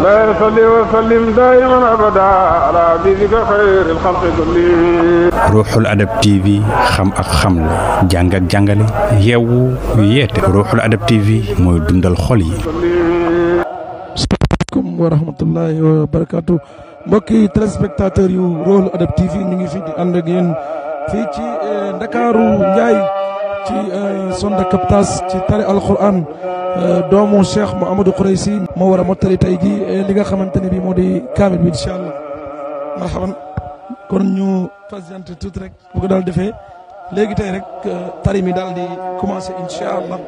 لا يصلي وسلم دائما أبدا على حبيبك خير الخلق كلهم. Ruuxul Adab TV xam ak xamle jàng ak jàngale yeewu yeete Ruuxul Adab TV mooy dundal xol yi. asalaamaaleykum wa rahmatullahi wa barakaatu mbokki téléspectateurs yu Ruuxul Adab TV ñu ngi fi di ànd ak yéen fii ci Ndakaaru Njaay ci zone de captage ci tari alquran doomu Cheikh Mouhamadou Khoureychi moo war a mottali tey ji li nga xamante ne bii moo di kaamil bi incha allah marhaban kon ñu patienté tuuti rek bu ko daal defee léegi tey rek tari mi daal di commencé incha allah.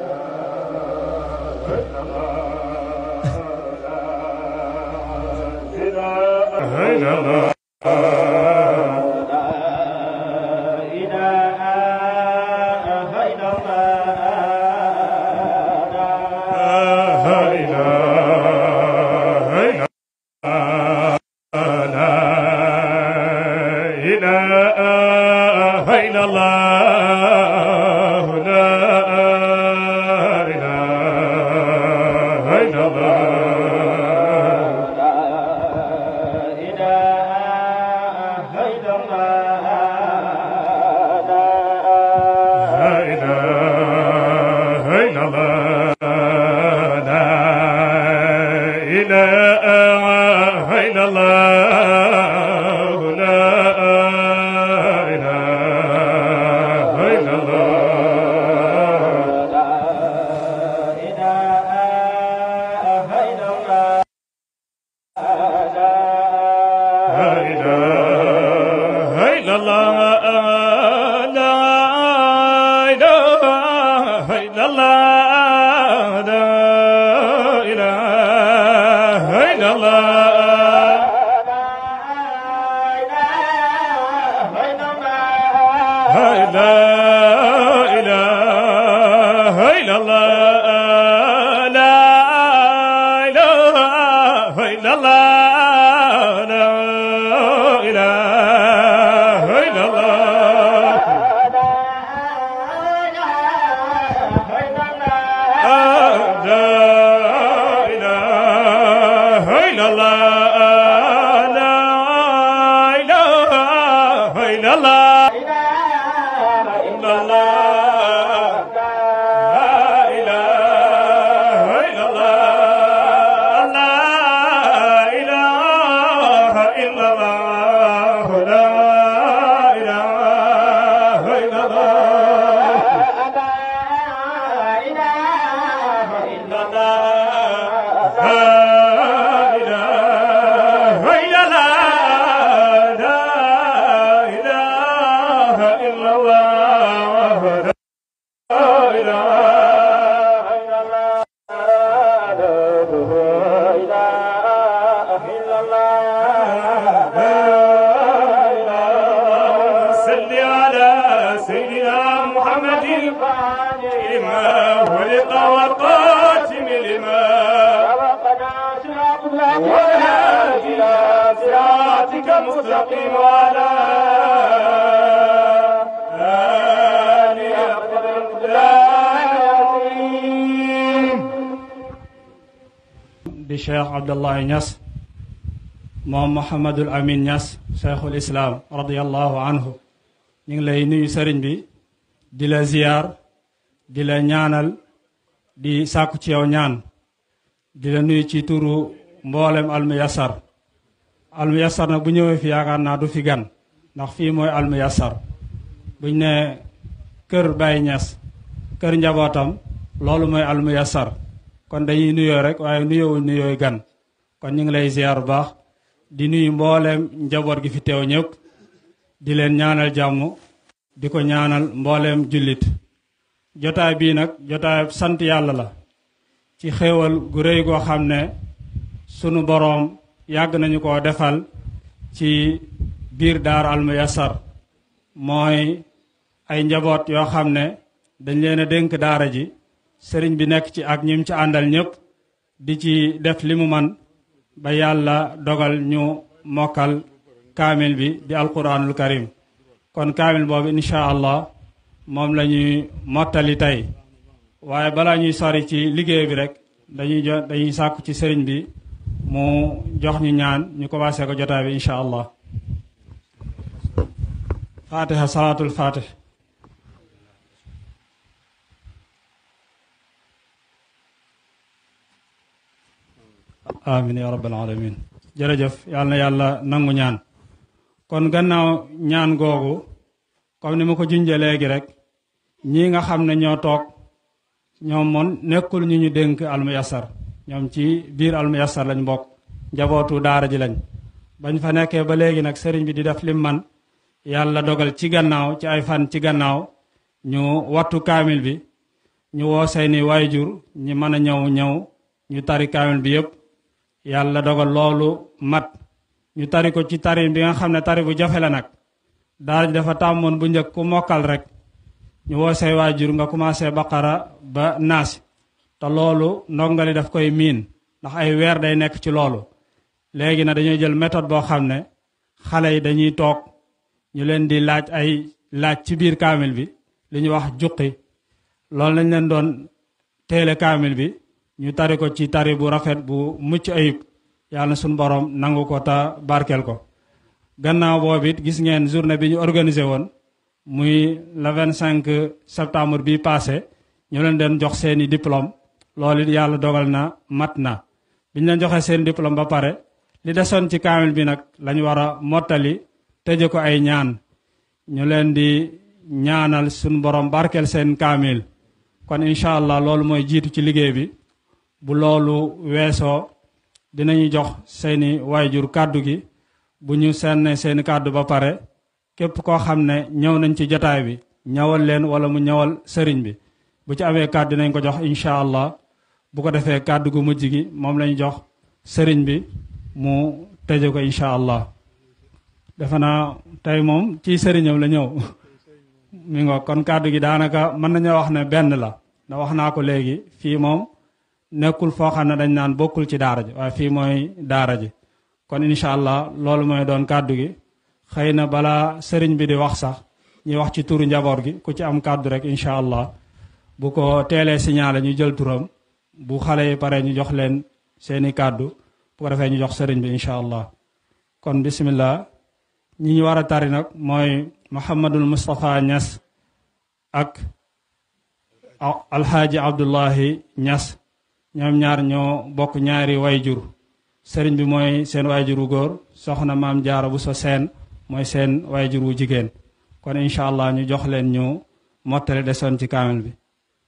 di Cheikh Abdallahi Niass moom Mouhamadul Amin Niass cheikhul islam radiyallahu anhu ñu ngi lay nuyu sëriñ bi di la ziyaar di la ñaanal di sàkku ci yow ñaan di la nuyu ci turu mboolem almuyassar almuyassar nag bu ñëwee fi yaakaar naa du fi gan ndax fii mooy almuyassar buñ ne kër Baye Niass kër njabootam loolu mooy almuyassar kon dañuy nuyoo rek waaye nuyoowuñ nuyooy gan kon ñu ngi lay ziyaar bu baax di nuyu mboolem njaboot gi fi teew ñëpp di leen ñaanal jàmm di ko ñaanal mboolem jullit jotaay bii nag jotaay sant yàlla la ci xéewal gu rëy goo xam ne sunu boroom yàgg nañu ko defal ci biir daara almuyassar mooy ay njaboot yoo xam ne dañ leen a dénk daara ji sëriñ bi nekk ci ak ñim ci àndal ñëpp di ci def li mu man ba yàlla dogal ñu mokkal kaamil bi di alquranul karim kon kaamil boobu incha allah moom la ñuy mottali tey waaye balaa ñuy sori ci liggéey bi rek dañuy sàkku ci sëriñ bi mu jox ñu ñaan ñu commencé ko jotaay bi incha allah. fatiha salaatul fatih. amin ya rabbal alamin. jërëjëf yàlla na yàlla nangu ñaan. kon gannaaw ñaan googu comme ni ma ko junjee léegi rek ñii nga xam ne ñoo toog ñoom moom nekkul ñu dénk almuyassar ñoom ci biir almuyassar lañ bokk njabootu daara ji lañ bañ fa nekkee ba léegi nag sëriñ bi di def lim man yàlla dogal ci gannaaw ci ay fan ci gannaaw ñu wattu kaamil bi ñu woo seeni waayjur ñi mën a ñëw ñu tari kaamil bi yépp yàlla dogal loolu mat ñu tari ko ci tari bi nga xam ne tari bu jafe la nag daara ji dafa tàmmoon bu njëkk ku mokkal rek ñu woo say waajur nga commencé baqara ba naasi te loolu ndongali daf koy miin ndax ay weer day nekk ci loolu léegi na dañuy jël méthode boo xam ne xale yi dañuy toog ñu leen di laaj ay laaj ci biir kaamil bi li ñuy wax juqi loolu lañ leen doon teele kaamil bi ñu tari ko ci tari bu rafet bu mucc ayib yàlla na suñu borom nangu ko ta barkeel ko gannaaw boobu it gis ngeen journée bi ñu organisé woon muy le 25 septembre bi passé ñu leen doon jox seeni diplôme loolu it yàlla dogal na mat na biñ leen joxee seen diplôme ba pare li desoon ci kaamil bi nag lañu war a mottali tëje ko ay ñaan ñu leen di ñaanal suñu borom barkeel seen kaamil kon incha allah loolu mooy jiitu ci liggéey bi bu loolu weesoo dinañu jox seeni waayjur kàddu gi bu ñu seeni kàddu ba pare képp koo xam ne ñëw nañ ci jotaay bi ñëwal leen wala mu ñëwal sëriñ bi bu ci amee kàddu dinañ ko jox incha allah bu ko defee kàddu gu mujj gi moom lañu jox sëriñ bi mu tëje ko incha allah defe naa tey moom ci sëriñam la ñëw mi nga kon kàddu gi daanaka mën nañoo wax ne benn la da wax naa ko léegi fii moom nekkul foo xam ne dañ naan bokkul ci daara ji waaye fii mooy daara ji kon incha allah loolu mooy doon kàddu gi xëy na balaa sëriñ bi di wax sax ñuy wax ci turu njaboot gi ku ci am kàddu rek incha allah bu ko teelee signalé ñu jël turam bu xale yi pare ñu jox leen seeni kàddu bu ko defee ñu jox sëriñ bi incha allah kon bismillah ñi ñu war a tari nag mooy Mouhamadul Moustapha Niass ak Alxaaji Abdullahi Niass ñoom ñaar ñoo bokk ñaari wayjur sëriñ bi mooy seen wayjur wu góor soxna maam Jaara bu so seen mooy seen wayjur wu jigéen kon incha allah ñu jox leen ñu mottale desoon ci kaamil bi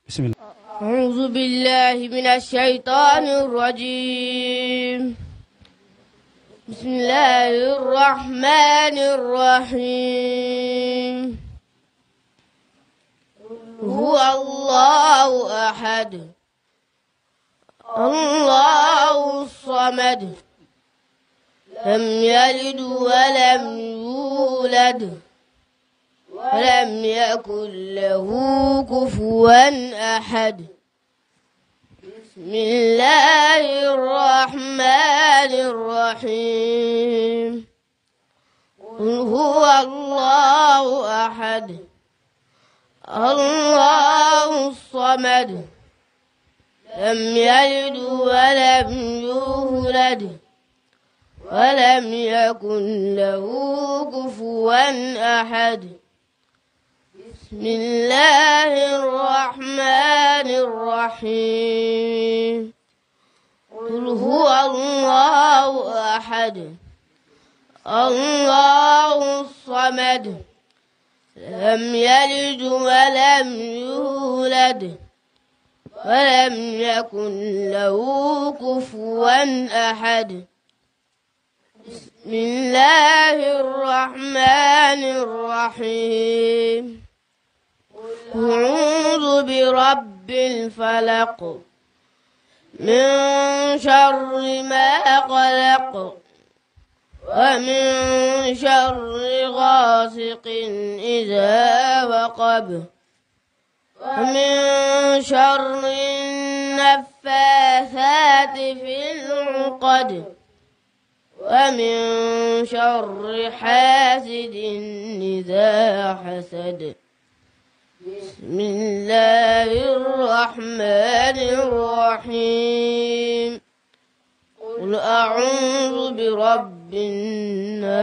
bismillah أعوذ بالله من الشيطان الرجيم بسم الله الرحمن الرحيم هو الله أحد الله الصمد لم يلد ولم يولد ولم يكن له كفوا أحد بسم الله الرحمن الرحيم قل هو الله أحد الله الصمد لم يلد ولم يولد ولم يكن له كفوا أحد بسم الله الرحمن الرحيم قل هو الله أحد الله الصمد لم يلد ولم يولد ولم يكن له كفوا أحد بسم الله الرحمن الرحيم أعوذ برب الفلق من شر ما خلق ومن شر غاسق إذا وقب ومن شر النفاثات في العقد ومن شر حاسد إذا حسد بسم الله الرحمن الرحيم قل قل أعوذ برب الناس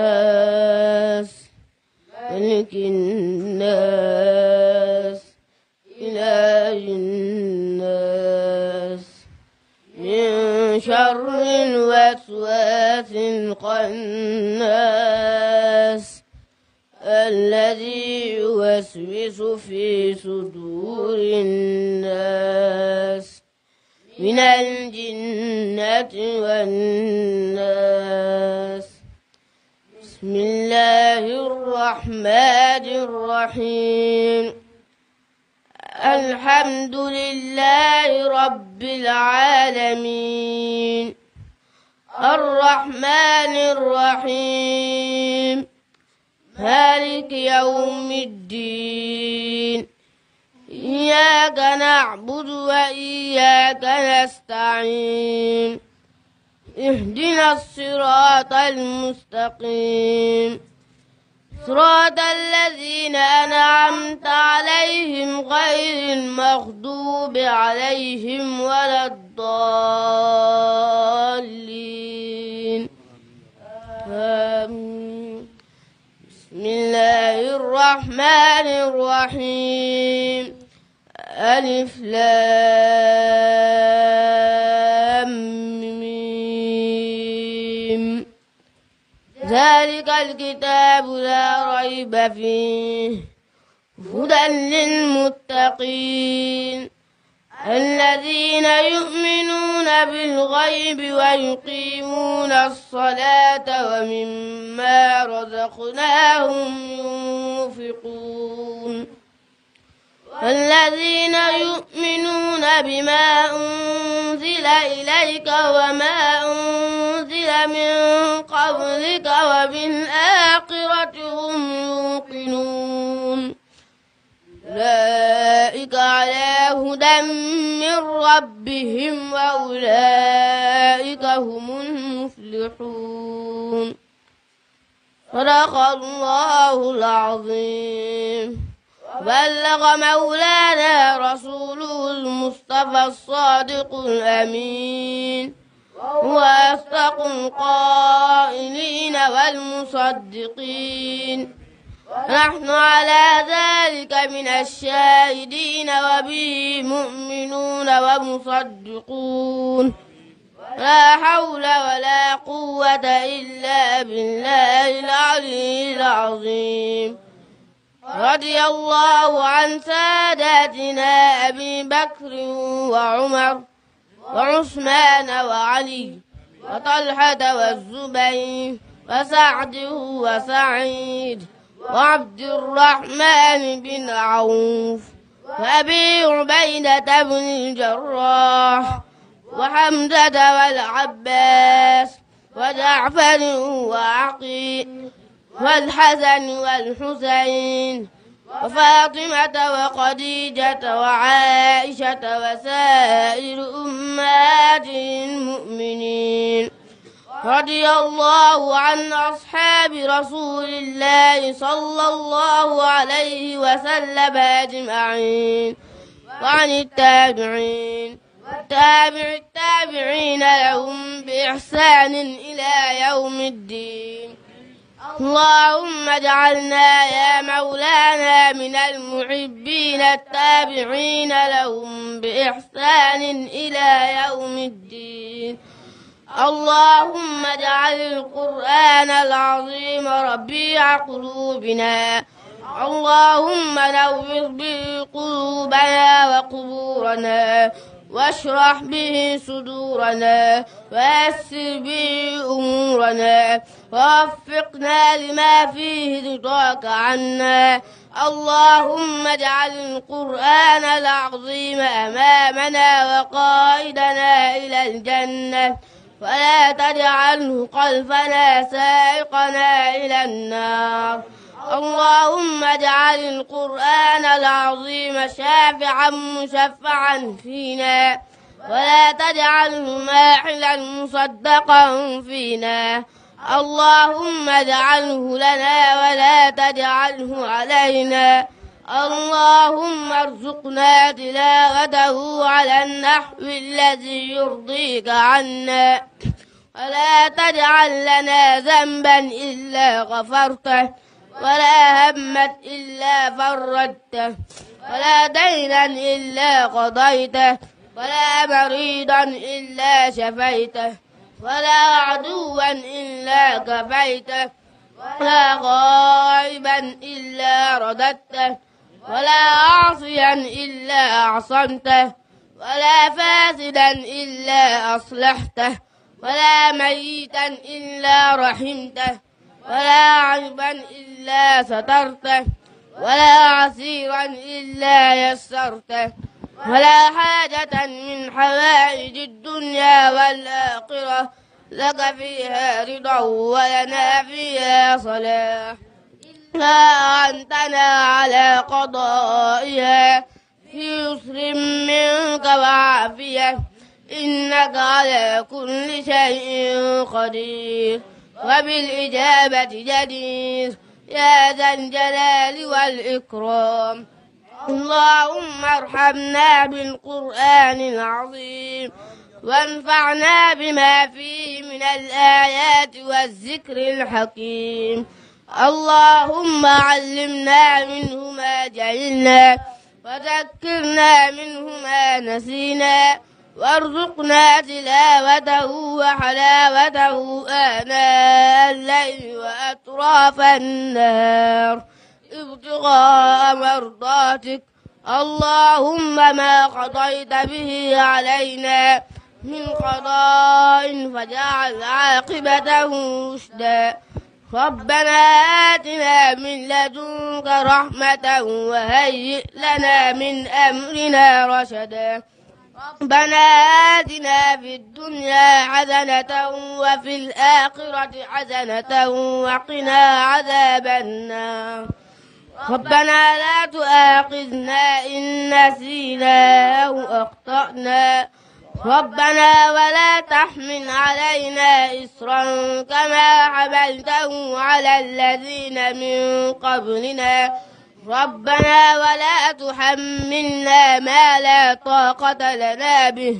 ملك الناس إله الناس من شر الوسواس الخناس الذي يوسوس في صدور الناس من الجنة والناس. بسم الله الرحمن الرحيم. الحمد لله رب العالمين الرحمن الرحيم مالك يوم الدين إياك نعبد وإياك نستعين اهدنا الصراط المستقيم صراط الذين أنعمت عليهم غير المغضوب عليهم ولا الضالين آمين. بسم الله الرحمن الرحيم ألف لام ميم ذلك الكتاب لا ريب فيه هدى للمتقين الذين يؤمنون بالغيب ويقيمون الصلاة ومما رزقناهم ينفقون والذين يؤمنون بما أنزل إليك وما أنزل من قبلك وبالآخرة هم يوقنون أولئك على هدى من ربهم وأولئك هم المفلحون. صدق الله العظيم. بلغ مولانا رسوله المصطفى الصادق الأمين هو أصدق القائلين والمصدقين نحن على ذلك من الشاهدين وبه مؤمنون ومصدقون لا حول ولا قوة إلا بالله العلي العظيم. رضي الله عن ساداتنا أبي بكر وعمر وعثمان وعلي وطلحة والزبير وسعد وسعيد وعبد الرحمن بن عوف وأبي عبيدة بن الجراح وحمزة والعباس وجعفر وعقيل والحسن والحسين وفاطمة وخديجة وعائشة وسائر أمهات المؤمنين. رضي الله عن أصحاب رسول الله صلى الله عليه وسلم أجمعين وعن التابعين وتابع التابعين لهم بإحسان إلى يوم الدين. اللهم اجعلنا يا مولانا من المحبين التابعين لهم بإحسان إلى يوم الدين. اللهم اجعل القرآن العظيم ربيع قلوبنا. اللهم نور به قلوبنا وقبورنا واشرح به صدورنا ويسر به أمورنا ووفقنا لما فيه رضاك عنا. اللهم اجعل القرآن العظيم أمامنا وقائدنا إلى الجنة ولا تجعله خلفنا سائقنا إلى النار. اللهم اجعل القرآن العظيم شافعا مشفعا فينا ولا تجعله ماحلا مصدقا فينا. اللهم اجعله لنا ولا تجعله علينا. اللهم ارزقنا تلاوته على النحو الذي يرضيك عنا ولا تجعل لنا ذنبا إلا غفرته ولا هما إلا فرجته ولا دينا إلا قضيته ولا مريضا إلا شفيته ولا عدوا إلا كفيته ولا غائبا إلا رددته ولا عاصيا إلا أعصمته ولا فاسدا إلا أصلحته ولا ميتا إلا رحمته ولا عيبا إلا سترته ولا عسيرا إلا يسرته ولا حاجة من حوائج الدنيا والآخرة لك فيها رضا ولنا فيها صلاح إلا أنتنا على قضائها في يسر منك وعافية إنك على كل شيء قدير وبالإجابة جدير يا ذا الجلال والإكرام. اللهم ارحمنا بالقرآن العظيم وانفعنا بما فيه من الآيات والذكر الحكيم. اللهم علمنا منه ما جهلنا وذكرنا منه ما نسينا وارزقنا تلاوته وحلاوته آناء الليل وأطراف النهار ابتغاء مرضاتك. اللهم ما قضيت به علينا من قضاء فاجعل عاقبته رشدا. ربنا آتنا من لدنك رحمة وهيئ لنا من أمرنا رشدا. ربنا آتنا في الدنيا حسنة وفي الآخرة حسنة وقنا عذاب النار. ربنا لا تؤاخذنا إن نسينا أو أخطأنا. ربنا ولا تحمل علينا إصرا كما حملته على الذين من قبلنا. ربنا ولا تحملنا ما لا طاقة لنا به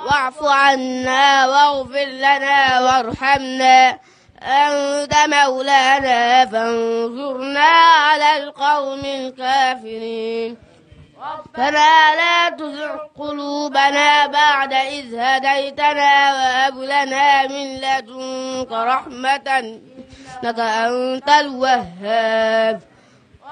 واعف عنا واغفر لنا وارحمنا أنت مولانا فانصرنا على القوم الكافرين. ربنا لا تزغ قلوبنا بعد إذ هديتنا وهب لنا من لدنك رحمة إنك أنت الوهاب.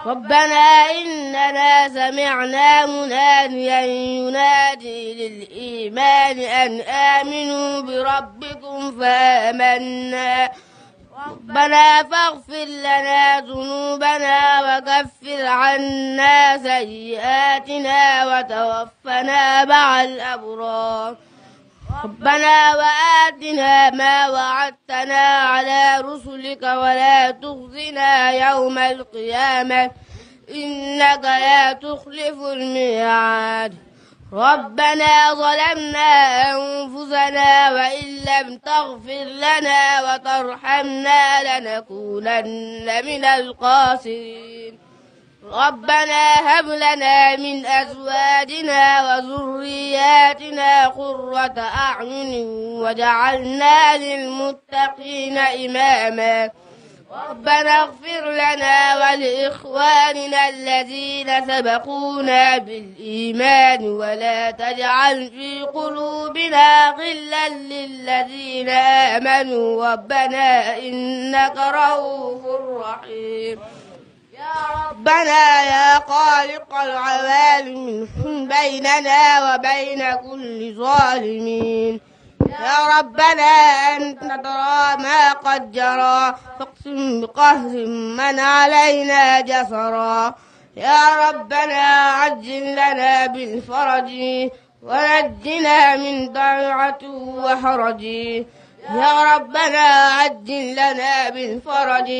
ربنا إننا سمعنا مناديا ينادي للإيمان أن آمنوا بربكم فآمنا. ربنا فاغفر لنا ذنوبنا وكفر عنا سيئاتنا وتوفنا مع الأبرار. ربنا وآتنا ما وعدتنا على رسلك ولا تخزنا يوم القيامة إنك لا تخلف الميعاد. ربنا ظلمنا أنفسنا وإن لم تغفر لنا وترحمنا لنكونن من الخاسرين. ربنا هب لنا من أزواجنا وذرياتنا قرة أعين وجعلنا للمتقين إماما. ربنا اغفر لنا ولإخواننا الذين سبقونا بالإيمان ولا تجعل في قلوبنا غلا للذين آمنوا ربنا إنك رؤوف رحيم. يا ربنا يا خالق العوالم احكم بيننا وبين كل ظالمين. يا ربنا أنت ترى ما قد جرى فاقسم بقهر من علينا جسرا. يا ربنا عجل لنا بالفرج ونجنا من ضيعة وحرج. يا ربنا عجل لنا بالفرج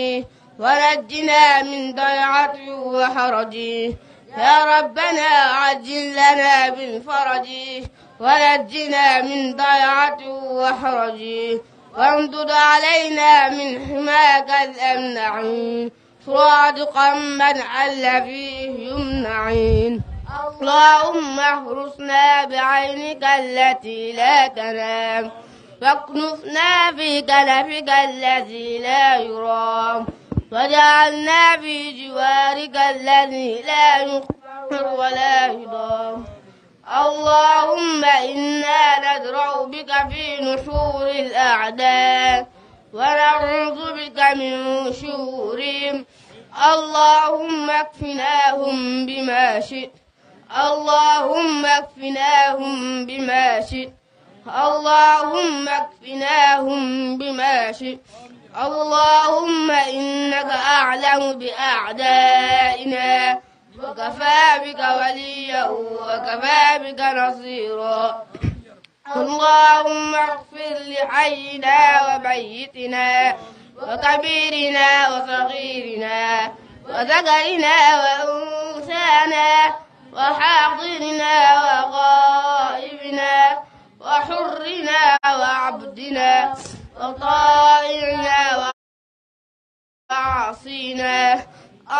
ونجنا من ضيعة وحرج. يا ربنا عجل لنا بالفرج ونجنا من ضيعة وحرج. وامدد علينا من حماك الأمنعين صادقا من حل فيه يمنعين. اللهم احرسنا بعينك التي لا تنام واكنفنا في كنفك الذي لا يرام وجعلنا في جوارك الذي لا يقهر ولا يضام اللهم إنا ندرأ بك في نحور الأعداء ونعوذ بك من شرورهم اللهم اكفناهم بما شئت اللهم اكفناهم بما شئت اللهم اكفناهم بما شئت اللهم إنك أعلم بأعدائنا وكفى بك وليا وكفى بك نصيرا اللهم اغفر لحينا وميتنا وكبيرنا وصغيرنا وذكرنا وأنثانا وحاضرنا وغائبنا وحرنا وعبدنا وطائعنا وعاصينا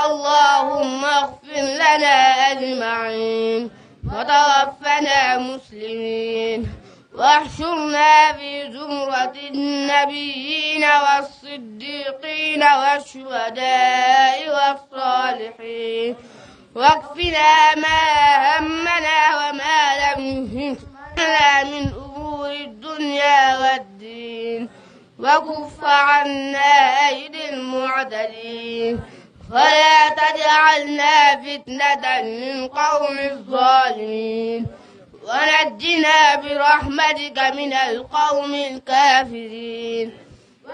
اللهم اغفر لنا أجمعين وتوفنا مسلمين واحشرنا في زمرة النبيين والصديقين والشهداء والصالحين واكفنا ما همنا وما لم يهمنا من أمور الدنيا والدين وكف عنا أيدي المعتدين ولا تجعلنا فتنة للقوم الظالمين ونجنا برحمتك من القوم الكافرين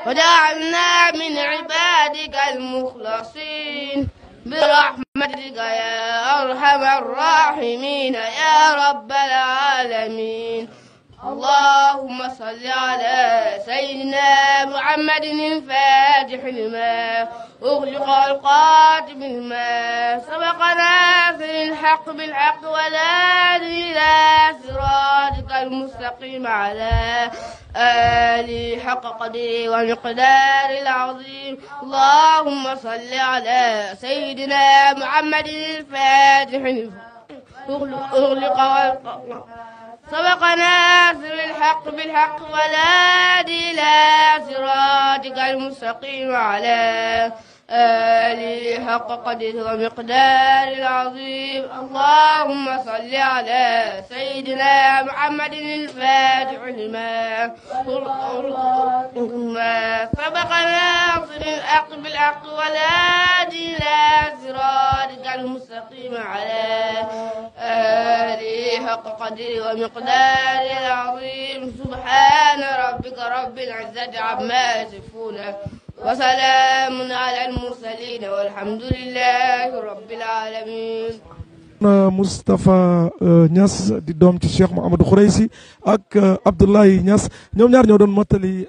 وجعلنا من عبادك المخلصين برحمتك يا أرحم الراحمين يا رب العالمين اللهم صل على سيدنا محمد الفاتح لما أغلق القاتم لما سبق ناصر الحق بالحق والهادي إلى صراطك المستقيم على آله حق قدره ومقدار العظيم اللهم صل على سيدنا محمد الفاتح لما أغلق سبق ناصر الحق بالحق والهادي إلى صراطك المستقيم على آله حق قدره ومقدار العظيم اللهم صل على سيدنا محمد الفاتح لما سبق ناصر الحق بالحق والهادي إلى صراطك المستقيم على آله حق قدره ومقدار العظيم سبحان ربك رب العزة عما يصفون وسلام على المرسلين والحمد لله رب العالمين. Moustapha Niass di doom ci Cheikh Mouhamadou Khoureysi ak Abdoulaye Niass ñoom ñaar ñoo doon mottali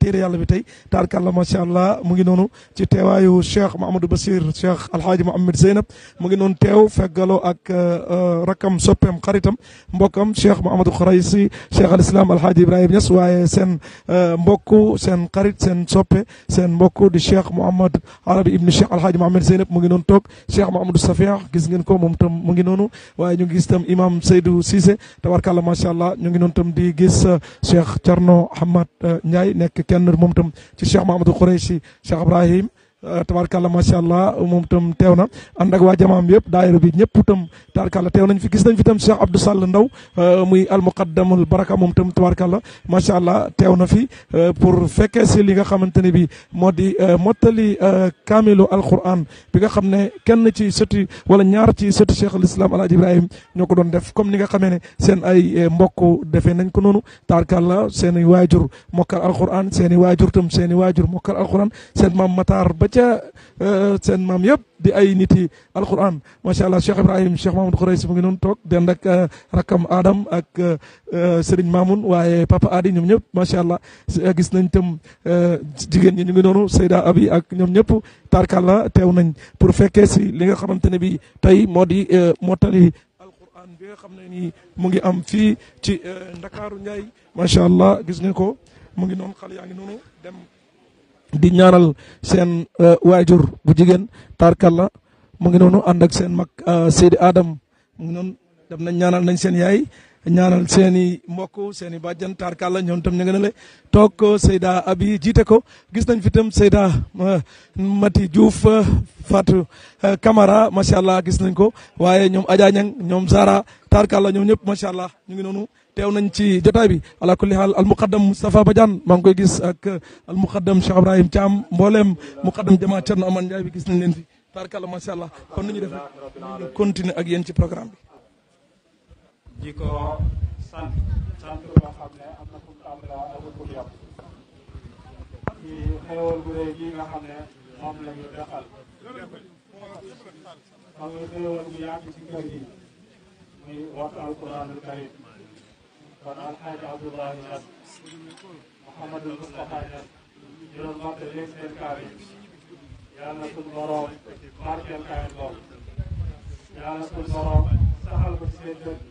téere yàlla bi tey taarkalla macha allah mu ngi noonu ci teewaayu Cheikh Mouhamadou Bassir Cheikh Alhaaji Mouhamed Zeynab mu ngi noonu teew feggaloo ak rakam soppeem xaritam mbokkam Cheikh Mouhamadou Khoureysi Cheikh al Islam Alhaaji Ibrahima Niass waaye seen mbokku seen xarit seen soppe seen mbokku di Cheikh Mouhamad Arabi ibn Cheikh Alhaaji Mouhamed Zeynab mu ngi noonu toog Cheikh Mouhamadou Safia gis ngeen ko moom mu ngi noonu waaye ñu ngi gis tam imam Seydou Cissé tabarkàlla macha allah ñu ngi noonu tam di gis Cheikh Thierno Hamad Ndiaye nekk kenn moom tam ci Cheikh Mahamadou Khoureysi Cheikh Ibrahim tabarkàlla macha allah moom tam teew na ànd ak waa jamaam yëpp daayira bi ñëpp tam tabarkàlla teew nañ fi gis nañ fi tam Cheikh Abdou Sall Ndaw muy almuqaddamul baraka moom tam tabarkàlla macha allah teew na fi pour fekkee si li nga xamante ne bi moo di mottali kaamilu alquran bi nga xam ne kenn ci sëti wala ñaar ci sëti Cheikh al Islam Alhaji Ibrahim ñoo ko doon def comme ni nga xamee ne seen ay mbokk defee nañ ko noonu tabarkàlla seen i waajur mokkal alquran seen i waajur tam seen i waajur mokkal alquran seen maam Matar ba ca seen maam yëpp di ay nit yi alquran macha allah Cheikh Ibrahim Cheikh Mahamadou Khoureysi mu ngi noonu toog dend ak rakam Adam ak Serigne Mamoun waaye papa Adi ñoom ñëpp macha allah gis nañ tam jigéen ñi ñu ngi noonu Seyda Abi ak ñoom ñëpp tarkalla teew nañ pour fekkee si li nga xamante ne bi tey moo di mottali alquran bi nga xam ne nii mu ngi am fii ci Ndakaaru Ndiaye macha allah gis nga ko mu ngi noonu xale yaa ngi noonu dem di ñaanal seen waajur bu jigéen tarkalla mu ngi noonu ànd ak seen mag Seydi Adam mu ngi noonu dem nañ ñaanal nañ seen yaay ñaanal seen i mbokk seen i bàjjan tarkalla ñoom tam ñu nga ne le toog Seyda Abi jiite ko gis nañ fi tam Seyda Mati Diouf Fatou Camara macha allah gis nañ ko waaye ñoom Adja Niang ñoom Zara tarkalla ñoom ñëpp macha allah ñu ngi noonu teew nañ ci jotaay bi ala kulli haal al muqaddam Moustapha Badiane maa ngi koy gis ak al muqaddam Cheikh Ibrahim Thiam mbooleem muqaddam jamaa Thierno Amane Ndiaye bi gis nañ leen fi tarkalla macha allah kon ni ñu def ñu continuer ak yéen ci programme bi. di ko sant boo xam ne am na fu mu tàmbalee ak fu mu yem ci xéewal bu rëy gi nga xam ne moom la ñu defal xam nga xéewal bu yàgg ci kër gi muy waxtu alquranul karim kon alxaaji Abdoulaye Niass Mouhamadou Moustapha Niass ñu doon monté léegi seen kaamil yàlla na suñu borom barkeel kaamil boobu yàlla na suñu borom saxal ko ci seen dëkk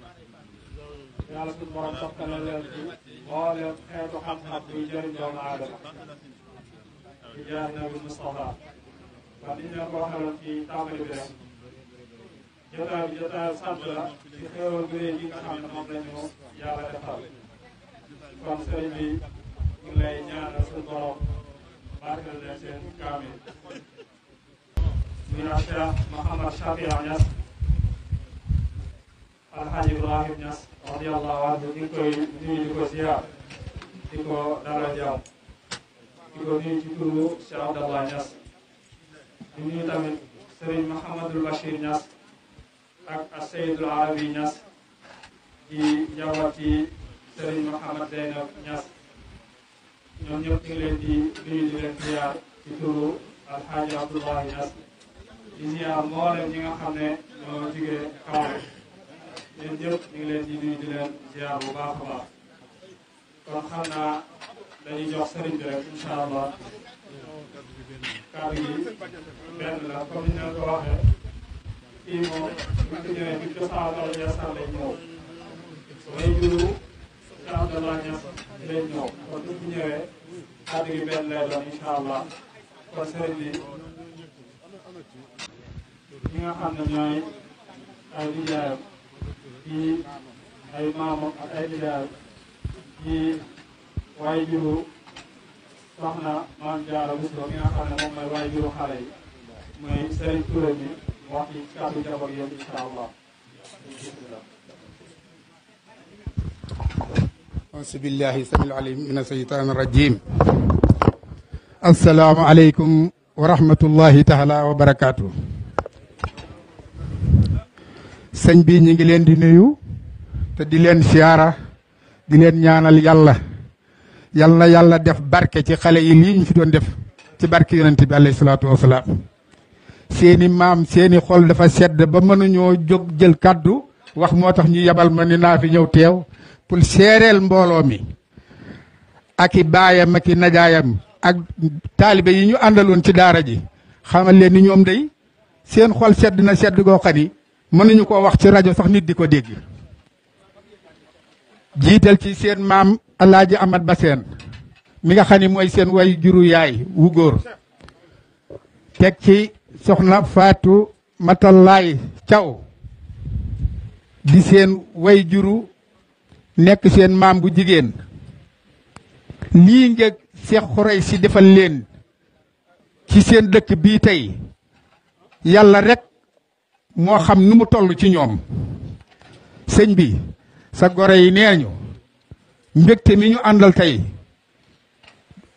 yàlla suñu borom soxla leen ci mboolem xeetu xam-xam buy jëriñ doomu aadama di jaar nabi Moustapha kon ni ñu leen ko waxaloon ci tàmbali bi rek jotaay bi jotaay sant la ci xéewal bu rëy gi nga xam ne moom la ñu yàlla defal kon sëriñ bi ñu ngi lay ñaanal suñu borom barkeel leen seen kaamil ñu naan Cheikh Mouhamad Chafia Niass Alhaji Ibrahim Niass radiyallahu anhu ñu ngi koy nuyu di ko ziar di ko dalal jàmm di ko nuyu ci turu Cheikh Abdallah Niass di nuyu tamit Serigne Mouhamadul Bachir Niass ak Seydul Arabi Niass di njaboot ci Serigne Mouhamad Zeynab Niass ñoom ñëpp ñu ngi leen di nuyu di leen ziar ci turu Alhaji Abdoulaye Niass di ziar mboolem ñi nga xam ne ñoo jugee Kaolack ñun ñëpp ñu ngi leen di nuyu di leen ziar bu baax a baax kon xam naa dañuy jox sëriñ bi rek incha allah kàddu gi benn la comme ni ñu leen ko waxee fii moom bu ñu ñëwee bi cosaanoo Niassane lañ ñëw way juru Cheikh Abdallah Niass lañ ñëw kon bu ñu ñëwee kàddu gi benn lay doon incha allah kon sëriñ bi ñi nga xam ne ñooy ay nijaayam ci ay maamam ak ay nijaayam ci waay juru soxna Maam Jaara Buso mi nga xam ne moom mooy waay juru xale yi muy Serigne Touré bi wax ci kàddu njaboot yëpp incha allah. auzu billahi samil alim min asheytaan rajim. assalaamu aleykum wa rahmatullahi taala wa barakaatu. sëñ bi ñu ngi leen di nuyu te di leen siyaara di leen ñaanal yàlla yal na yàlla def barke ci xale yi lii ñu fi doon def ci barke yonent bi alayhi salaatu wasalaam. seeni maam seeni xol dafa sedd ba mënuñoo jóg jël kàddu wax moo tax ñu yebal ma ni naa fi ñëw teew pour seereel mbooloo mi ak i baayam ak i najaayam ak taalibe yi ñu àndaloon ci daara ji xamal leen ni ñoom day seen xol sedd na sedd goo xam ni mënuñu koo wax ci rajo sax nit di ko dégg. jiital ci seen maam Alaaji Amad Baseen mi nga xam ni mooy seen way juru yaay wu góor teg ci soxna Faatu Matalaay Caw di seen way juru nekk seen maam bu jigéen. lii nga Seex Xurey si defal leen ci seen dëkk bii tey yàlla rek moo xam nu mu toll ci ñoom. sëñ bi sa gore yi nee ñu mbégte mi ñu àndal tey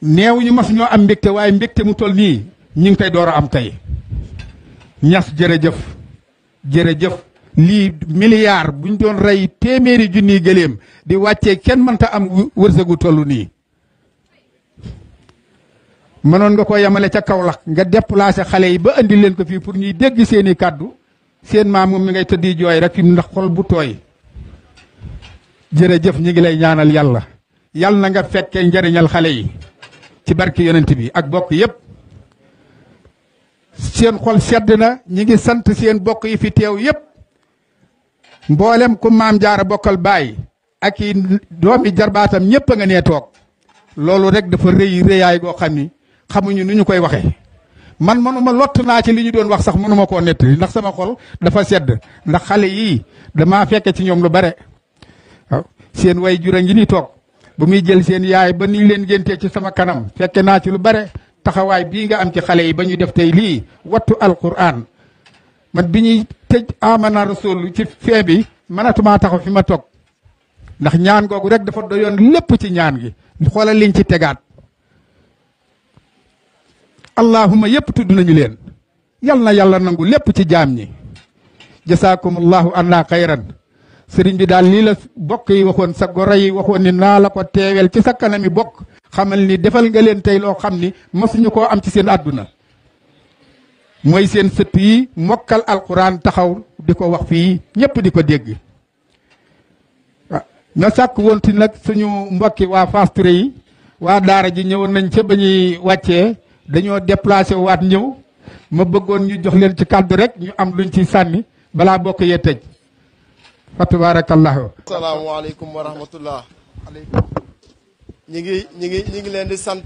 neew ñu mas ñoo am mbégte waaye mbégte mu toll nii ñu ngi koy door a am tey. Ñas jërëjëf jërëjëf lii milliard buñ doon rey téeméeri junniy gëléem di wàccee kenn mënta am wërsëgu toll nii. mënoon nga ko yemale ca Kaolack nga déplacé xale yi ba indi leen ko fii pour ñuy dégg seeni kàddu seen maam moom mi ngay tëddi jooy rek ndax xol bu tooy. jërëjëf ñi ngi lay ñaanal yàlla yàlla na nga fekkee njariñal xale yi ci barke yonent bi ak bokk yépp. seen xol sedd na ñi ngi sant seen bokk yi fi teew yépp mboolem ku maam jaara bokkal baay ak i doomi jarbaatam ñépp a nga nee toog. loolu rek dafa rëy rëyaay goo xam ni xamuñu nu ñu koy waxee man mënuma lott naa ci li ñu doon wax sax mënuma koo nettali ndax sama xol dafa sedd ndax xale yii damaa fekke ci ñoom lu bare. seen way jura ngi ni toog bu muy jël seen yaay ba ni leen géntee ci sama kanam fekke naa ci lu bare taxawaay bii nga am ci xale yi ba ñu def tey lii wattu alquran man bi ñuy tëj amana rasul ci fee bi mënatumaa taxaw fi ma toog ndax ñaan googu rek dafa doyoon lépp ci ñaan gi xoolal liñ ci tegaat allahuma yépp tudd nañu leen yal na yàlla nangu lépp ci jaam ñi jasaakumullahu anna xayran sëriñ bi daal lii la bokk yi waxoon sa goro yi waxoon ni naa la ko teewel ci sa kanami bokk xamal ni defal nga leen tey loo xam ni masuñu koo am ci seen àdduna mooy seen sët yi mokkal alquran taxaw di ko wax fii ñëpp di ko dégg nga sàkk wonti nag suñu mbokki waa Fass Touré yi waa daara ji ñëwoon nañ ca ba ñuy wàccee dañoo déplacé waat ñëw ma bëggoon ñu jox leen ci kàddu rek ñu am luñ ci sànni balaa bokk yee tëj fa tabarakallahu. asalaamaaleykum wa rahmatullah. ñi ngi leen di sant.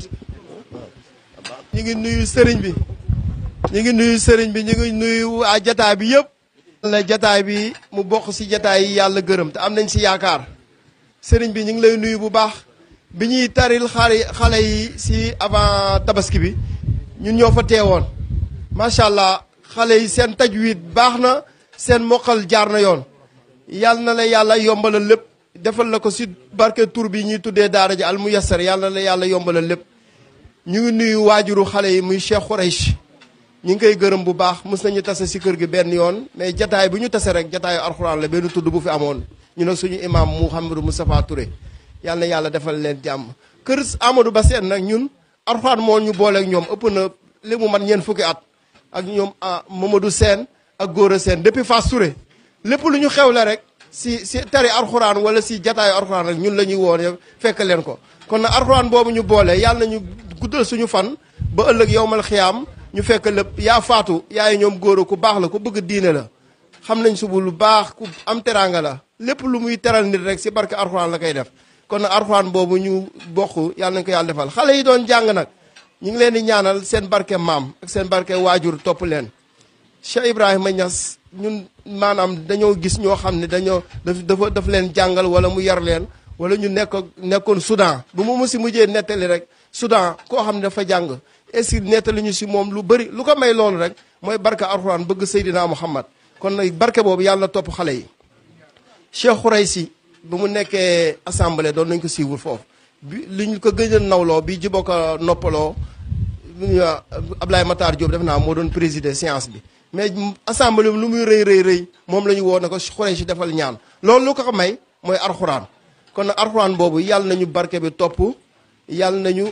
ñi ngi nuyu sëriñ bi. ñi ngi nuyu waa jataay bi yëpp. la jataay bi mu bokk si jataay yi yàlla gërëm te am nañ si yaakaar. sëriñ bi ñu ngi lay nuyu bu baax. bi ñuy taril xale yi si avant tabaski bi ñun ñoo fa teewoon. macha allah xale yi seen tajwid baax na seen mokkal jaar na yoon. yàlla na la yàlla yombalal lépp defal la ko si barke tur bi ñuy tuddee daara ji al muyassar yàlla na la yàlla yombalal lépp ñu ngi nuyu waajuru xale yi muy Cheikh Khouraychi ñu ngi koy gërëm bu baax mës nañu tase si kër gi benn yoon mais jataay bu ñu tase rek jataayu alxuraan la benn tudd bu fi amoon ñu ne suñu imam Mouhamadou Moustapha Touré yàlla na yàlla defal leen jàmm kër Amadou Bassène nag ñun alxuraan moo ñu booleeg ñoom ëpp na li mu mat ñeent fukki at ak ñoom Mamadou Sène ak Gora Sène depuis Fass Touré lépp lu ñu xew la rek si tari alxuraan wala si jataayu alxuraan rek ñun la ñuy woon fekk leen ko kon nag alxuraan boobu ñu boole yàlla nañu guddal suñu fan ba ëllëg yowmal xiyaam ñu fekk lépp yaa faatu yaay ñoom góor ku baax la ku bëgg diine la xam nañ subu lu baax ku am teraanga la lépp lu muy teral nit rek si barke alxuraan la koy def kon nag alxuraan boobu ñu bokk yàlla nañ ko yàlla defal xale yi doon jàng nag ñu ngi leen di ñaanal seen barke maam ak seen barke waajur topp leen Cheikh Ibrahima Niass ñun maanaam dañoo gis ñoo xam ne dañoo daf leen jàngal wala mu yar leen wala ñu nekkoon Soudan bu mu musi mujjee nettali rek Soudan koo xam ne dafa jàng est-ce que nettali ñu si moom lu bëri lu ko may loolu rek mooy barke alxuraan bëgg Seydina Muhammad kon nag barke boobu yàlla topp xale yi Cheikh Khouraychi bu mu nekkee assemblée doon nañ ko siiwul foofu bi li ñu ko gën a nawloo bi jibo ko noppaloo Ablaye Matar Diop def naa moo doon présider séance bi mais assemblée lu muy rëy moom la ñu woo na ko Khouraychi defal ñaan loolu lu ko may mooy alxuraan kon nag alxuraan boobu yàlla nañu barke bi topp yàlla nañu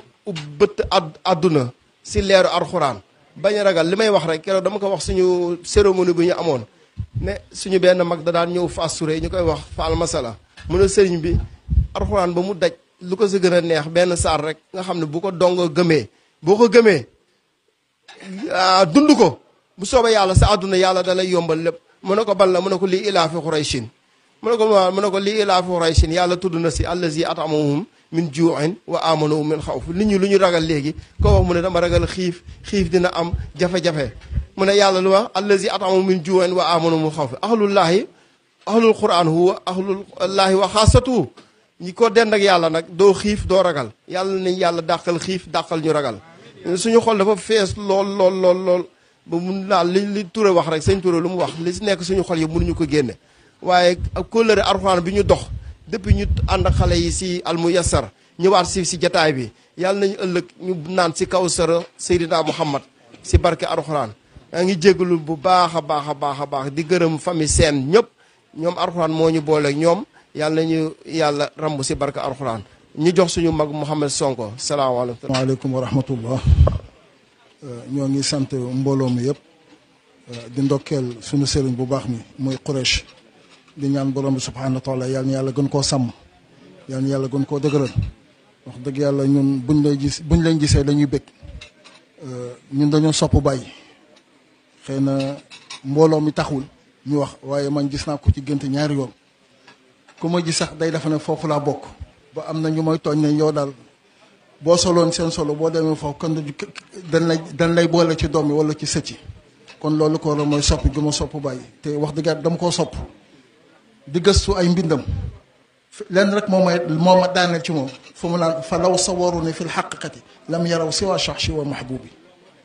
bëtt àdduna si leeru alxuraan bañ a ragal li may wax rek keroog dama ko wax suñu cérémonie bu ñu amoon ne suñu benn mag da daan ñëw Fass Touré ñu koy wax Fall Masala mu ne sëriñ bi alxuraan ba mu daj lu ko si gën a neex benn saar rek nga xam ne bu ko dong gëmee boo ko gëmee dund ko bu soobee yàlla sa àdduna yàlla da lay yombal lépp mu ne ko ban la mu ne ko lii ilaafi Qurayshin mu ne ko lii ilaafi Qurayshin yàlla tudd na si allazi atamahum min juu'in wa amanahum min xawf nit ñi lu ñu ragal léegi koo wax mu ne dama ragal xiif dina am jafe-jafe mu ne yàlla lu wax allazi atamahum min juu'in wa amanahum min xawf ahlul quran huwa ahlullahi wa xaasatuhu ñi ko dend ak yàlla nag doo xiif doo ragal yàlla nañ yàlla dàqal xiif dàqal ñu ragal suñu xol dafa fees lool ba mun daal li Touré wax rek sëñ Touré lu mu wax li si nekk suñu xol yi mënuñu ko génne waaye kóllëre alxuraan bi ñu dox depuis ñu ànd ak xale yi si almuyassar ñëwaat si jataay bi yàlla nañu ëllëg ñu naan si kaw sara Seydina Muhammad si barke alxuraan yaa ngi jégalu bu baax a baax di gërëm famille seen ñëpp ñoom alxuraan moo ñu booleeg ñoom yàlla nañu yàlla ramb si barke alxuraan ñu jox suñu mag Mouhamed Sonko salaamaaleykum. waaleykum wa rahmatullah ñoo ngi sant mbooloo mi yëpp di ndokkeel suñu sëriñ bu baax mi muy Khouraychi di ñaan borom bi subhanahu wa taala yàlla na yàlla gën koo sàmm yàlla na yàlla gën koo dëgëral wax dëgg yàlla ñun buñ leen gisee dañuy bëgg ñun dañoo sopp bàyyi xëy na mbooloo mi taxul ñu wax waaye man gis naa ko ci gént ñaari yoon ku ma gis sax day dafa ne foofu laa bokk ba am na ñu may tooñ ne yow daal boo soloon seen solo boo demee foofu kon dañ lay boole ci doom yi wala ci sët yi kon loolu ko mooy sopp gi ma sopp bàyyi te wax dëgg yàlla dama koo sopp di gëstu ay mbindam lenn rek moo ma daaneel ci moom fu mu naan fa law sawaru ni fi lxaqiqati lam yaraw siwa shahshi wa mahbubi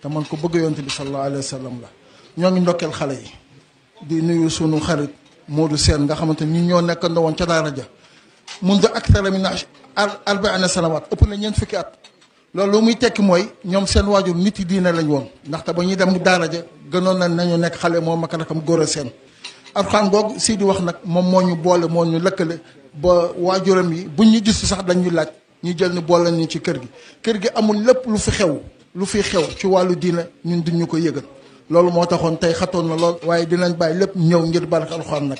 te man ko bëgg yonte bi sallallahu alayhi wa sallam la. ñoo ngi ndokkeel xale yi di nuyu sunu xarit Modou Sène nga xamante ni ñoo nekkandoo woon ca daara ja mundu akthara min 40 sanawat ëpp na ñeent fukki at. loolu lu muy tekki mooy ñoom seen waajur nit yi diine lañ woon ndaxte ba ñuy dem daara ja gënoon nañu nekk xale moom ak rakam góor a seen. alxuraan googu si di wax nag moom moo ñu boole moo ñu lëkkale ba waajuram yi buñ ñu gis sax dañ ñu laaj ñu jël ni boole ñu ci kër gi amul lépp lu fi xew ci wàllu diine ñun duñ ñu ko yëgal. loolu moo taxoon tey xatoon na lool waaye dinañ bàyyi lépp ñëw ngir barke alxuraan nag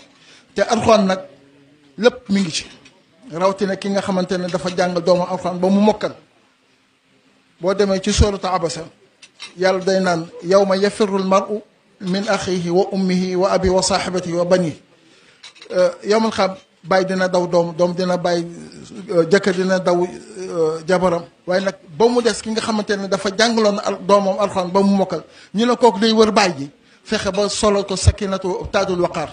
te alxuraan nag lépp mi ngi ci rawatina ki nga xamante ne dafa jàng doomu alxuraan ba mu mokkal. boo demee ci sooratu abasa yàlla day naan yawma yafirru al-mar'u min axihi wa ummihi wa abi wa saaxibatihi wa bani yawmal xam bàyyi dina daw doom dina bàyyi jëkkër dina daw jabaram waaye nag ba mu des ki nga xamante ne dafa jàngaloon doomam alxuraan ba mu mokkal ñu ne kooku day wër bàyyi ji fexe ba solo ko sakinatu taajul waqaar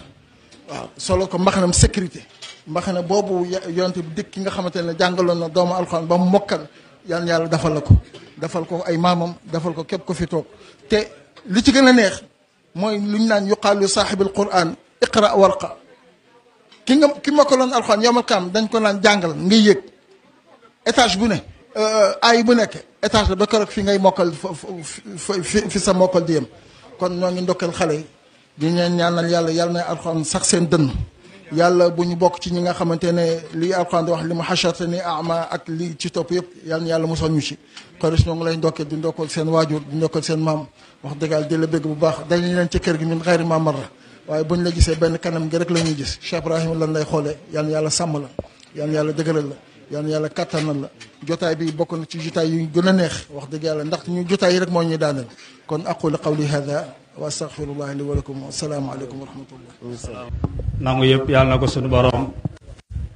waaw solo ko mbaxanam sécurité mbaxana boobu yonte bi dikk ki nga xamante ne jàngaloon na doomu alxuraan ba mu mokkal yal na yàlla defal la ko defal ko ay maamam defal ko képp ko fi toog te li ci gën a neex mooy lu ñu naan yuqaalu saaxibil quran iqra warqa ki mokkaloon alxuraan yomal kaam dañ ko naan jàngal ngay yëg étage bu ne ay bu nekk étage la ba keroog fi ngay mokkal fi sa mokkal di yem kon ñoo ngi ndokkal xale yi di ñeen ñaanal yàlla na alxuraan sax seen dënn yàlla bu ñu bokk ci ñi nga xamante ne lii alxuraan di wax li mu xacharte ni ama ak li ci topp yëpp yàlla musal ñu ci xaris ñoo ngi lay ndokkee di ndokkal seen waajur di ndokkal seen maam wax dëgg yàlla di la bëgg bu baax dañu leen ci kër gi min xayri ma marra waaye buñ la gisee benn kanam gi rek la ñuy gis Cheikh Ibrahima lan lay xoolee yàlla sàmm la yàlla dëgëral la yàlla kattanal la jotaay bi bokk na ci jotaay yu gën a neex wax dëgg yàlla ndax ñu jotaay yi rek moo ñuy daaneel kon aqulu qawli hada wa astaghfirullah li wa lakum assalaamu aleykum wa rahmatullah nangu yëpp yàlla na ko sunu borom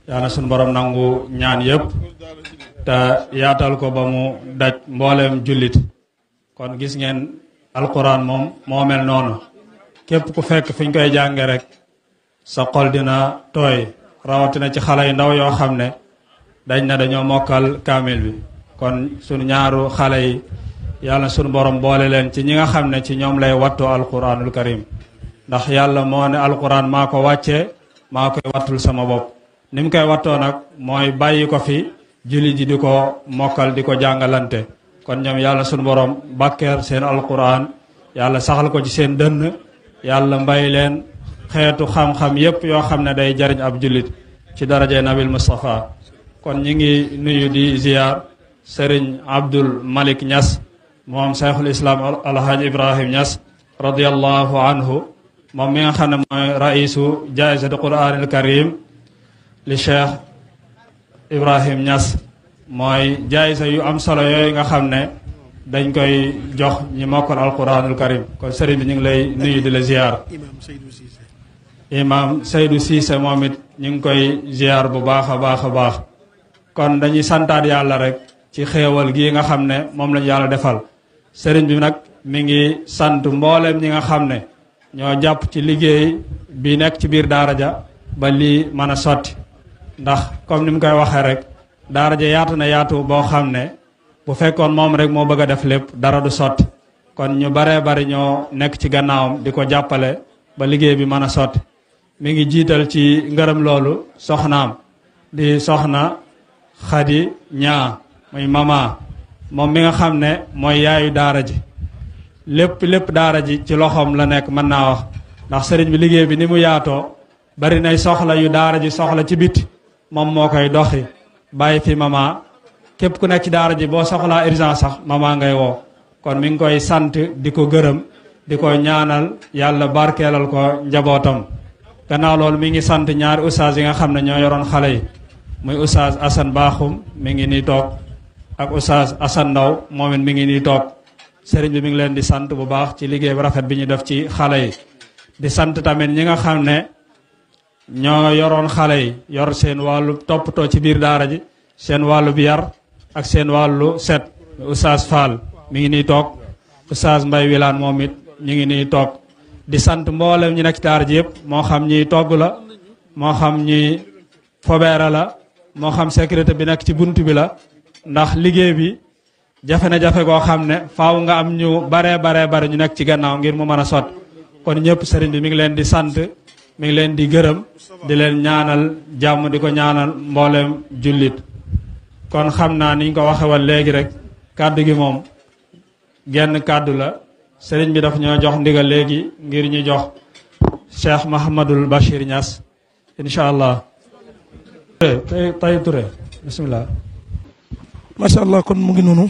yàlla na sunu borom nangu ñaan yëpp te yaatal ko ba mu daj mbooleem jullit kon gis ngeen alquran moom moo mel noonu képp ku fekk fi ñu koy jànge rek sa xol dina tooy rawatina ci xale yu ndaw yoo xam ne dañ na dañoo mokkal kaamil bi kon sunu ñaaru xale yi yàlla na sunu borom boole leen ci ñi nga xam ne ci ñoom lay wattu alquranul karim ndax yàlla moo ne alquran maa ko wàccee maa koy wattul sama bopp ni mu koy wattoo nag mooy bàyyi ko fi julli ji di ko mokkal di ko jàngalante kon ñoom yàlla sunu borom bàkkeer seen alquran yàlla saxal ko ci seen dënn yàlla mbay leen xeetu xam-xam yépp yoo xam ne day jariñ ab jullit ci darajay nabil Mustafa kon ñi ngi nuyu di ziyaar Serigne Abdul Malik Niass moom Cheikhul Islam Alhaji Ibrahim Niass radiyallahu anhu moom mi nga xam ne mooy raisu jaisatu Qur'anil Karim li Cheikh Ibrahim Niass mooy jaayisa yu am solo yooyu nga xam ne dañ koy jox ñi mokkal alquranul karim kon sëriñ bi ñu ngi lay nuyu di la ziar imam Seydou Cissé moom it ñu ngi koy ziar bu baax a baax a baax kon dañuy santaat yàlla rek ci xéewal gii nga xam ne moom lañu yàlla defal sëriñ bi nag mi ngi sant mbooleem ñi nga xam ne ñoo jàpp ci liggéey bi nekk ci biir daara ja ba lii mën a sotti ndax comme ni mu koy waxee rek daara ja yaatu na yaatu boo xam ne bu fekkoon moom rek moo bëgg a def lépp dara du sotti kon ñu baree bari ñoo nekk ci gannaawam di ko jàppale ba liggéey bi mën a sotti mi ngi jiital ci ngërëm loolu soxnaam di soxna Xadi ñaa muy mama moom mi nga xam ne mooy yaayu daara ji lépp daara ji ci loxoom la nekk mën naa wax ndax sëriñ bi liggéey bi ni mu yaatoo bari nay soxla yu daara ji soxla ci biti moom moo koy doxi bàyyi fi mama képp ku nekk ci daara ji boo soxlaa urgence sax mama ngay woo kon mi ngi koy sant di ko gërëm di ko ñaanal yàlla barkeelal ko njabootam gannaaw loolu mi ngi sant ñaari oustaz yi nga xam ne ñoo yoroon xale yi muy oustaz Assane Bakhoum mi ngi nii toog ak oustaz Assane Ndaw moom it mi ngi nii toog sëriñ bi mi ngi leen di sant bu baax ci liggéey bu rafet bi ñu def ci xale yi di sant tamit ñi nga xam ne ñoo yoroon xale yi yor seen wàllu toppatoo ci biir daara ji seen wàllu bi yar ak seen wàllu set oustaz Fall mi ngi nii toog oustaz Mbay Wilaan moom it ñu ngi nii toog di sant mboolem ñi nekk ci daara ji yëpp moo xam ñiy togg la moo xam ñi fobeera la moo xam sécurité bi nekk ci bunt bi la ndax liggéey bi jafe na jafe goo xam ne faaw nga am ñu bare ñu nekk ci gannaaw ngir mu mën a sot kon ñëpp sëriñ bi mi ngi leen di sant mi ngi leen di gërëm di leen ñaanal jàmm di ko ñaanal mboolem jullit kon xam naa ni ñu ko waxe woon léegi rek kàddu gi moom genn kàddu la sëriñ bi daf ñoo jox ndigal léegi ngir ñu jox Cheikh Mahamadul Bachir Niass incha allah. Tay Touré bisimilah. macha allah kon mu ngi noonu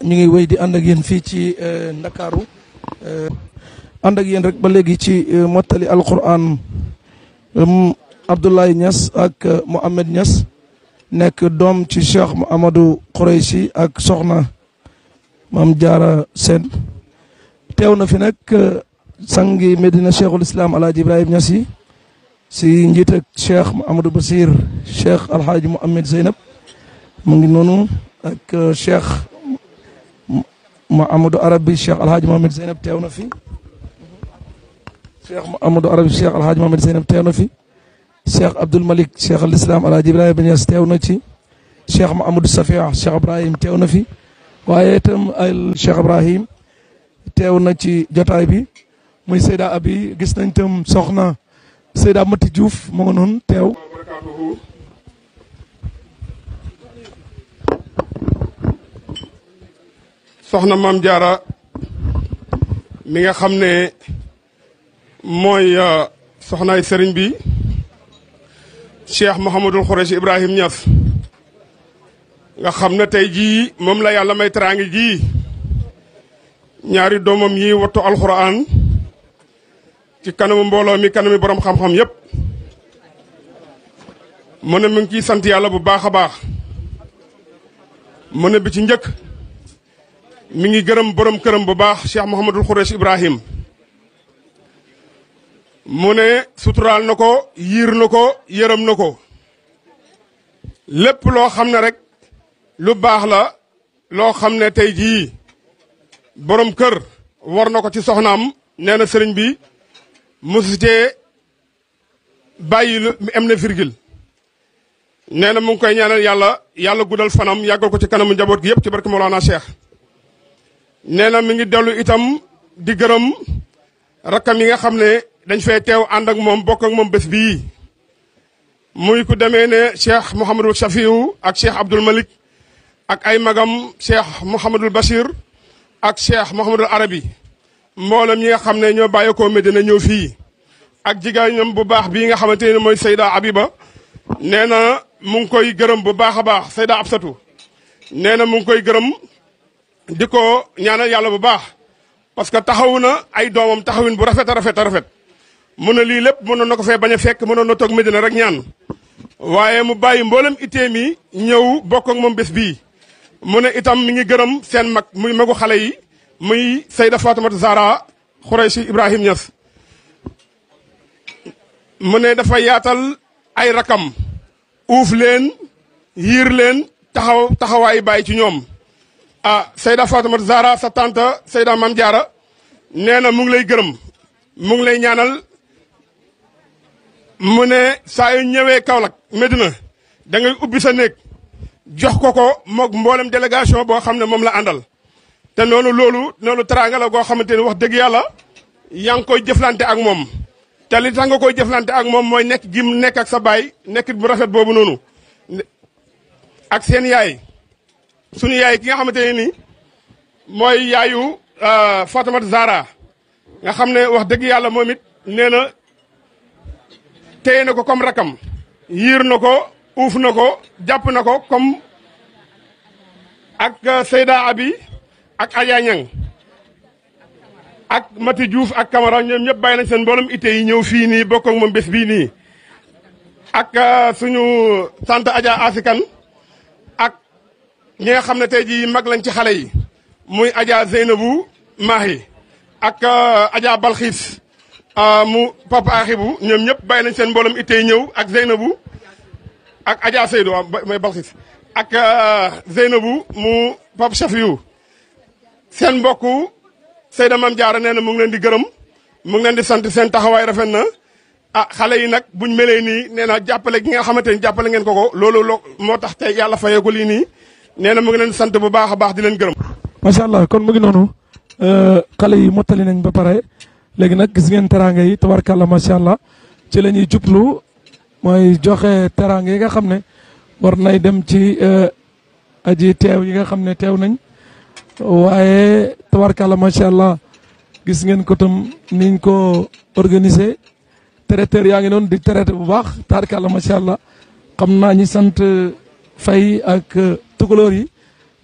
ñu ngi wéy di ànd ak yéen fii ci Ndakaaru ànd ak yéen rek ba léegi ci mottali alquran Abdoulaye Niass ak Mohamed Niass nekk doom ci Cheikh Mouhamadou Khoureychi ak soxna Mame Diarra Sène teew na fi nag sangi Medina Cheikhul Islam Alaaji Ibrahima Niass yi si njiit ak Cheikh Mouhamadou Basir Cheikh Alhaaji Mohamed Zeynab mu ngi noonu ak Cheikh Mouhamadou Arabi Cheikh Alhaaji Mohamed Zeynab teew na fi Cheikh Mouhamadou Arabi Cheikh Alhaaji Mohamed Zeynab teew na fi Cheikh Abdoul Malik Cheikh al Islam Alhaaji Ibrahima Niass teew na ci Cheikh Mouhamadou Safia Cheikh Ibrahim teew na fi waaye itam ay Cheikh Ibrahim teew na ci jotaay bi muy Seyda Abi gis nañ tam soxna Seyda Mati Diouf mu nga noonu teew soxna Mame Diarra mi nga xam ne mooy soxnaay sëriñ bi Cheikh Mouhamadul Khoureychi Ibrahim Niass nga xam ne tey jii moom la yàlla may teraangi jii ñaari doomam yi wattu alxuraan ci kanamu mbooloo mi kanami borom xam-xam yépp mu ne mi ngi ciy sant yàlla bu baax a baax mu ne bi ci njëkk mi ngi gërëm borom këram bu baax Cheikh Mouhamadul Khoureychi Ibrahim mu ne suturaal na ko yiir na ko yërëm na ko lépp loo xam ne rek lu baax la loo xam ne tey jii borom kër war na ko ci soxnaam nee na sëriñ bi musitee bàyyi lu am na virgule nee na mu ngi koy ñaanal yàlla guddal fanam yàggal ko ci kanamu njaboot gi yëpp ci barke Mawlana Cheikh nee na mi ngi dellu itam di gërëm rakkam yi nga xam ne dañ fay teew ànd ak moom bokk ak moom bés bii muy ku demee ne Cheikh Mouhamadul Chafiou ak Cheikh Abdoul Malik ak ay magam Cheikh Mouhamadul Bachir ak Cheikh Mouhamadul Arabi mboolem ñi nga xam ne ñoo bàyyeekoo Medina ñëw fii ak jigéenam bu baax bii nga xamante ne mooy Seyda Abiba nee na mu ngi koy gërëm bu baax a baax Seyda Absatu nee na mu ngi koy gërëm di ko ñaanal yàlla bu baax parce que taxawu na ay doomam taxawin bu rafet a rafet mu ne lii lépp mënoon na ko fee bañ a fekk mënoon na toog Medina rek ñaan waaye mu bàyyi mboolem itteem yi ñëw bokk ak moom bés bii mu ne itam mi ngi gërëm seen mag muy magu xale yi muy Seyda Fatoumata Zahra Khoureychi Ibrahim Niass mu ne dafa yaatal ay rakam uuf leen yiir leen taxawaay bàyyi ci ñoom Seyda Fatoumata Zahra sa tante Seyda Mame Diarra nee na mu ngi lay gërëm mu ngi lay ñaanal mu ne saa yu ñëwee Kaolack Medina da ngay ubbi sa néeg jox ko moog mboolem délégation boo xam ne moom la àndal te noonu teraanga la goo xamante ni wax dëgg yàlla yaa ngi koy jëflante ak moom te li tax nga koy jëflante ak moom mooy nekk gi mu nekk ak sa baay nekkit bu rafet boobu noonu ak seen yaay sunu yaay ki nga xamante ne ni mooy yaayu Fatoumata Zahra nga xam ne wax dëgg yàlla moom it nee na téye na ko comme rakam yiir na ko uuf na ko jàpp na ko comme ak Seyda Abi ak Adja Niang ak Mati Diouf ak Camara ñoom ñëpp bàyyi nañ seen mboolem ité yi ñëw fii nii bokk ak moom bés bii nii ak suñu tante Adja Asikan ak ñi nga xam ne tey jii mag lañ ci xale yi muy Adja Zeynabou Mahi ak Adja Balxiis mu Papa Axibu ñoom ñëpp bàyyi nañ seen mboolem ité yi ñëw ak Zeynabou ak Adja Seydou mooy Balxiis ak Zeynabou mu Papa Chafiou seen mbokku Seyda Mame Diarra nee na mu ngi leen di gërëm mu ngi leen di sant seen taxawaay rafet na ah xale yi nag buñ melee nii nee na jàppale gi nga xamante ni jàppale ngeen ko loolu moo tax tey yàlla fayee ko lii nii nee na mu ngi leen sant bu baax a baax di leen gërëm. macha allah kon mu ngi noonu xale yi mottali nañ ba pare léegi nag gis ngeen teraanga yi tabarkàlla macha allah ci la ñuy jublu mooy joxe teraanga yi nga xam ne war nay dem ci aji teew yi nga xam ne teew nañ waaye tabarkàlla macha allah gis ngeen ko tam niñ ko organisé traiteur yaa ngi noonu di traité bu baax tabarkàlla macha allah xam naa ñi sant fay ak tukulóor yi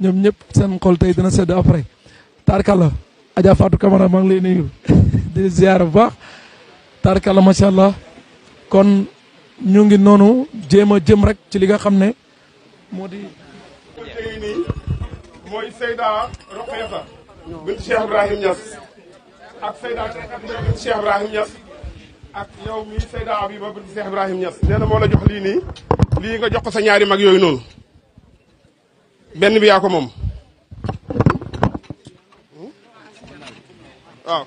ñoom ñëpp seen xol tey dina sedd après tabarkàlla Adja Fatou Camara maa ngi lay nuyu di ziar bu baax tabarkàlla macha allah kon ñu ngi noonu jéem a jëm rek ci li nga xam ne moo di. mooy Seyda Roqayata bint Cheikh Ibrahim Niass ak Seyda bint Cheikh Ibrahim Niass ak yow mii Seyda Abiba bint Cheikh Ibrahim Niass nee na moo la jox lii nii lii nga jox ko sa ñaari mag yooyu noonu benn bi yaa ko moom waaw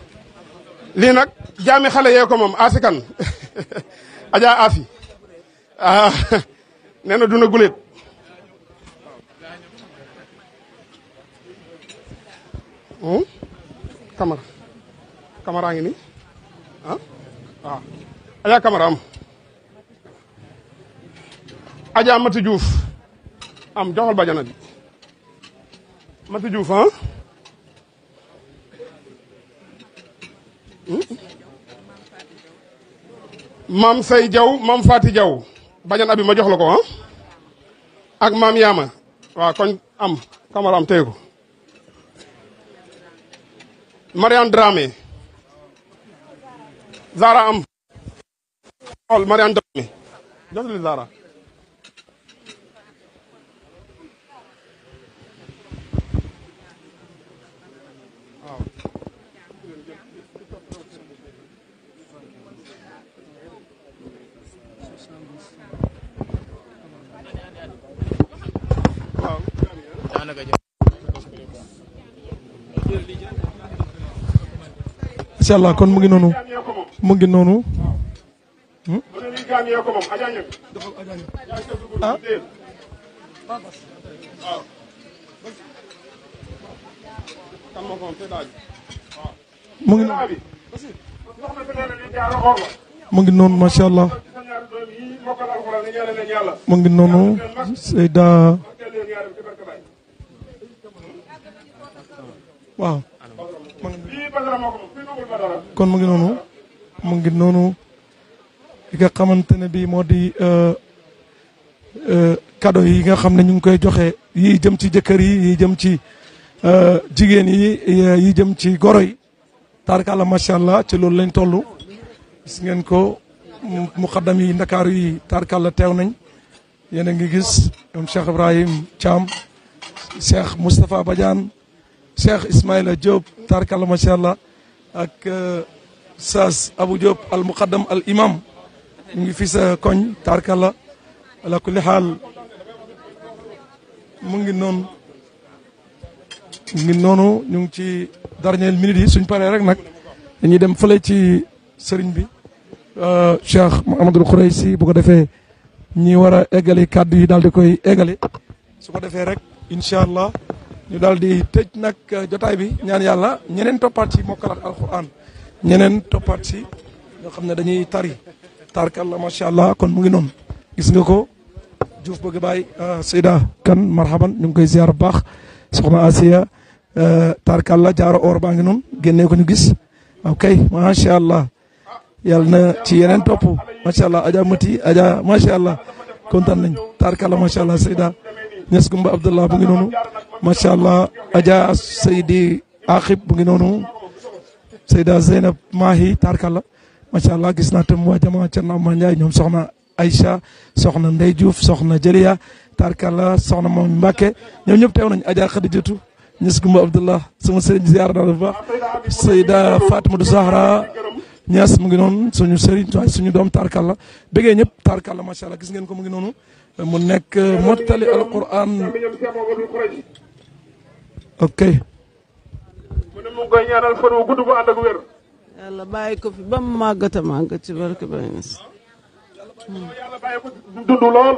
lii nag jaami xale yee ko moom asikan Adja Asi nee na duna guléet Camara ngi nii ah waaw Adja Camara am Adja Mati Diouf am joxal bajana bi Mati Diouf ah maam Say Jaw maam Fati Jaw bajana bi ma jox la ko ah ak maam Yaama waaw koñ am Camara am téye ko Mariane Dramé Zara am xool Mariane Dramé jotali Zara waaw incha allah kon mu ngi noonu mu ngi noonu. ah. mu ngi noonu. mu ngi noonu macha allah. mu ngi noonu Seyda waaw. kon mu ngi noonu mu ngi noonu li nga xamante ne bii moo di cadeau yi nga xam ne ñu ngi koy joxe yi jëm ci jëkkër yi jëm ci jigéen yi jëm ci goro yi taarkalla macha allah ci loolu lañ toll gis ngeen ko muqaddam yi ndakaaru yi taarkalla teew nañ yéen a ngi gis ñoom Cheikh Ibrahim Thiam Cheikh Moustapha Badiane Cheikh Ismaïla Diop taarkalla macha allah ak Saas Abou Diop al muqaddam al imam ñu ngi fi sa koñ taarkalla ala kulli xaal mu ngi noonu ñu ngi ci dernière minute yi suñ paree rek nag dañuy dem fële ci sëriñ bi Cheikh Mouhamadoul Khoureysi bu ko defee ñi war a eggali kàddu yi daal di koy eggali su ko defee rek incha allah ñu daal di tëj nag jotaay bi ñaan yàlla ñeneen toppaat ci mokkal ak alquran ñeneen toppaat ci ñoo xam ne dañuy tari tarkalla macha allah kon mu ngi noonu gis nga ko Diouf bëgg bàyyi Seyda kan marhaban ñu ngi koy ziar bu baax soxna Asiya tarkalla jaaro or baa ngi noonu génnee ko ñu gis ok macha allah yàlla na ci yeneen topp macha allah Adja Mati Adja macha allah kontaan nañ tarkalla macha allah Seyda Ñas Gumba Abdullah bu ngi noonu macha allah Adja Seydi Akib bu ngi noonu Seyda Zeynab Mahi tarkalla macha allah gis naa tam waa jamaa Cerno Amma Ndiaye ñoom soxna Aïcha soxna Ndey Diouf soxna Jëriya tarkalla soxna Mami Mbacke ñoom ñëpp teew nañ Adja Khadijatu Ñas Gumba Abdullah sama sëriñ ziar naa la bu baax Seyda Fatimatu Zahra Ñas mu ngi noonu suñu sëriñ suñu doom tarkalla bëggee ñëpp tarkalla macha allah gis ngeen ko mu ngi noonu mu nekk mottali alquran ok mu ne mu ngi koy ñaanal fan wu gudd bu ànd ak wér yàlla bàyyi ko fi ba mu màggat ci barke Baye Niass. yàlla bàyyi ko dund lool.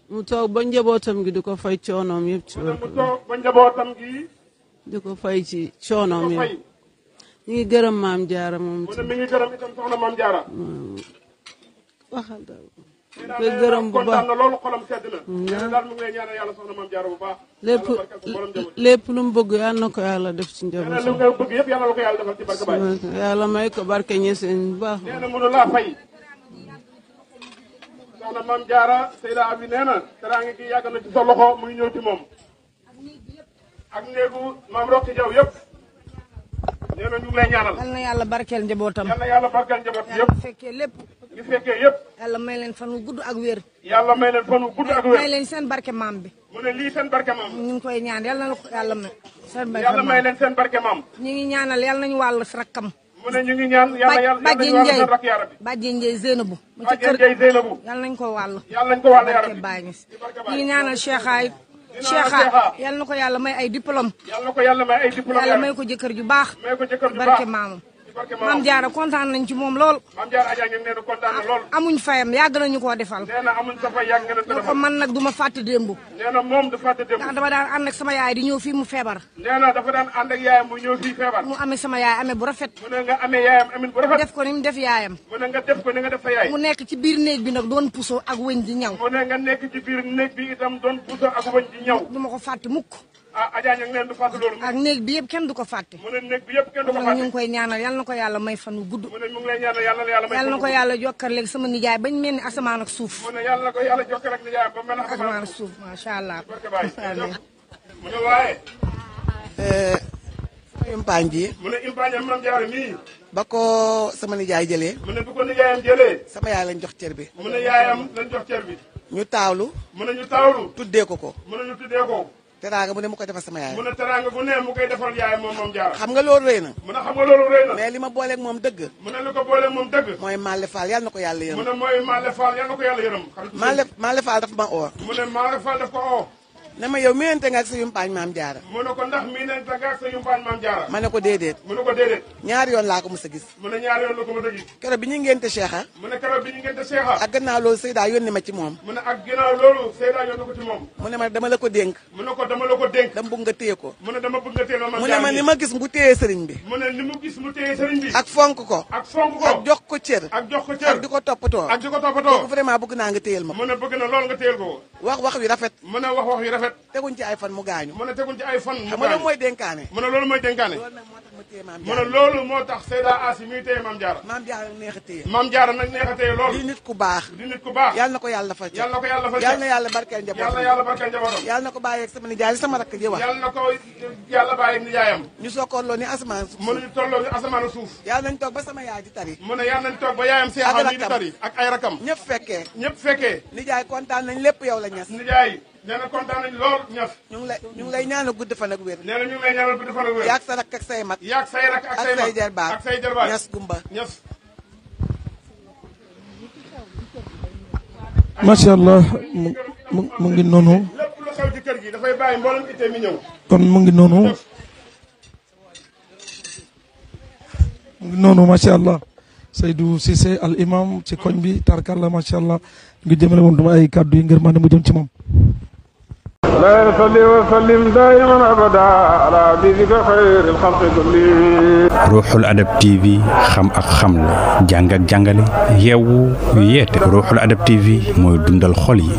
mu toog ba njabootam gi di ko fay coonoom yëpp ci barke. mu toog ba njabootam gi. di ko fay ci coonoom yëpp. ñu ngi gërëm maam Jaara moom. mu ne mi ngi gërëm itam soxna maam Jaara. waxal daal. koy gërëm bu baax kontaan na loolu xolam sedd na. daal mu ngi lay ñaanal yàlla soxna maam Jaara bu baax. lépp lu mu bëgg yàlla na ko yàlla def ci njaboot. lu nga bëgg yëpp yàlla la ko yàlla defal ci barke Baye. yàlla may ko barke ñeseen bu baax. nee na mënu laa fay. soxna maam Jaara Seyda Abi nee na teraange gi yàgg na ci sa loxo mu ngi ñëw ci moom. ak néegu maam Roqi Jaw yëpp. nee na ñu ngi lay ñaanal. yal na yàlla barkeel njabootam. yal na yàlla barkeel njabootam yëpp. yàlla fekkee lépp. ñu fekkee yëpp. yàlla may leen fan wu gudd ak wér. yàlla may leen fan wu gudd ak wér. may leen seen barke maam bi. mu ne lii seen barke maam. ñu ngi koy ñaan yal na la ko yàlla may. seen barke yàlla may leen seen barke maam. ñu ngi ñaanal yal nañu wàll si rakkam. mu ne ñu ngi ñaan yàlla nañu wàll seen rakk yaara bi. Bàjjen Ndiaye Zeynabu. Bàjjen Ndiaye Zeynabu. yal nañu ko wàll. yàlla nañu ko wàll yaara bi. ñu ngi ñaanal Cheikhaay. yal na ko yàlla may ay diplôme. yal na ko yàlla may ay diplôme. yàlla may ko jëkkër ju baax. may ko jëkkër ju baax barke maamam. Maam Jaara kontaan nañ ci moom lool. Maam Jaara Adja ngeen nee na kontaan na lool. amuñ fayam yàgg nañu koo defal. nee na amuñ sa fay yàgg ngeen a defal. ko man nag du ma fàtte démb. nee na moom du fàtte démb. ndax dama daan ànd ak sama yaay di ñëw fii mu feebar. nee na dafa daan ànd ak yaayam mu ñëw fii feebar. mu amee sama yaay amee bu rafet. mu ne nga amee yaayam amee bu rafet. def ko ni mu def yaayam. mu ne nga def ko ni nga def sa yaay. mu nekk ci biir néeg bi nag doon puso ak wëñ di ñaw. mu ne nga nekk ci biir néeg bi itam doon puso ak wëñ di ñaw. du ma ko fàtte mukk. Adja ña ngi leen du fàtte loolu. ak néeg bi yëpp kenn du ko fàtte. mu ne néeg bi yëpp kenn du ko fàtte. ñu ngi koy ñaanal yal na ko yàlla may fan wu gudd. mu ne mu ngi lay ñaanal yàlla na yàlla may fan wu gudd. yal na ko yàlla jokkar léegi sama nijaay bañ mel ni asamaan ak suuf. mu ne yàlla na ko yàlla jokkar ak nijaay ba mel ni asamaan ak suuf macha allah. mu ne waaye. impaañ ji. mu ne impaañ am Maam Jaara mii. ba ko sama nijaay jëlee. mu ne bu ko nijaayam jëlee. sama yaay lañ jox cër bi. mu ne yaayam lañ jox cër bi. ñu taawlu. mu ne ñu taawlu. tuddee ko ko. mu ne ñu tuddee ko. teraanga bu ne mu koy defal sama yaay. mu ne teraanga bu ne mu koy defal yaayam moom Maam Jaara. xam nga loolu rëy na. mu ne xam nga loolu rëy na. mais li ma booleeg moom dëgg. mu ne li ko booleeg moom dëgg. mooy Malle Fall yal na ko yàlla yërëm. mu ne mooy Malle Fall yal na ko yàlla yërëm. Malle Fall daf ma oo. mu ne Malle Fall daf ko oo. ne ma yow miinante nga ak sa yumpaañ Maam Jaara. mu ne ko ndax miinante nga ak sa yumpaañ Maam Jaara. ma ne ko déedéet. mu ne ko déedéet. ñaari yoon laa ko mës a gis. mu ne ñaari yoon la ko mës a gis. keroog bi ñu ngénte Cheikha. mu ne keroog bi ñu ngénte Cheikha. ak gannaaw loolu Seyda yónni ma ci moom. mu ne ak gannaaw loolu Seyda yónni ko ci moom. mu ne ma dama la ko dénk. mu ne ko dama la ko dénk. dama bëgg nga téye ko. mu ne dama bëgg nga téye mu ne ma ni ma gis mu téye sëriñ bi. mu ne ni mu gis mu téye sëriñ bi. ak fonk ko. ak fonk ko. ak jox ko cër. ak jox ko cër. ak di ko toppatoo. ak di ko toppatoo. kooku vraiment bëgg naa nga téyel ma ko. mu ne bëgg na loolu nga téyel ko. wax wi rafet. mu ne wax wi rafet. teguñ ci ay fan mu gaañu. mu ne teguñ ci ay fan mu gaañu. xam nga loolu mooy dénkaane. mu ne loolu mooy dénkaane. mu ne loolu moo tax Seyda Asi mi téye Maam Jaara. Maam Jaara nag neex a téye. Maam Jaara nag neex a téye loolu. di nit ku baax. di nit ku baax. yal na ko yàlla faj. yal na ko yàlla faj. yal na yàlla barkeel njabootam. yal na yàlla barkeel njabootam. yal na ko bàyyeeg sama nijaay sama rakk ji wax. yal na ko yàlla bàyyeeg nijaayam. ñu sokkoorloo ni asamaan suuf. mu ne ñu tolloo ni asamaan suuf. yal nañ toog ba sama yaay di tari. mu ne yal nañ toog ba yaayam Seexa mi di tari. ak ay rakam. ñëpp fekkee. ñëpp fekkee. nijaay kontaan nañ lépp yow la ñas. nijaay nee na kontaan nañ lool ñas. ñu ngi lay ñaanal gudd fan ak wér. nee na ñu ngi lay ñaanal gudd fan ak wér. yaag sa rakk ak say mag. yaag say rakk ak say mag. ak say jarbaat. ak say jarbaat. ñas gumba. ñas. macha allah mu ngi noonu. lépp lu xew ci kër gi dafay bàyyi mboolem ittee mi ñëw. kon mu ngi noonu. mu ngi noonu macha allah. Seydou Cissé al imam ci koñ bi tarkalla macha allah ngi jëmale woon dama ay kàddu yi ngir mën a mu jëm ci moom. لا يصلي وسلم دائما ابدا على حبيبك خير الخلق كلهم. Ruuxul Adab TV xam ak xamle jàng ak jàngale yeewu yeete Ruuxul Adab TV mooy dundal xol yi.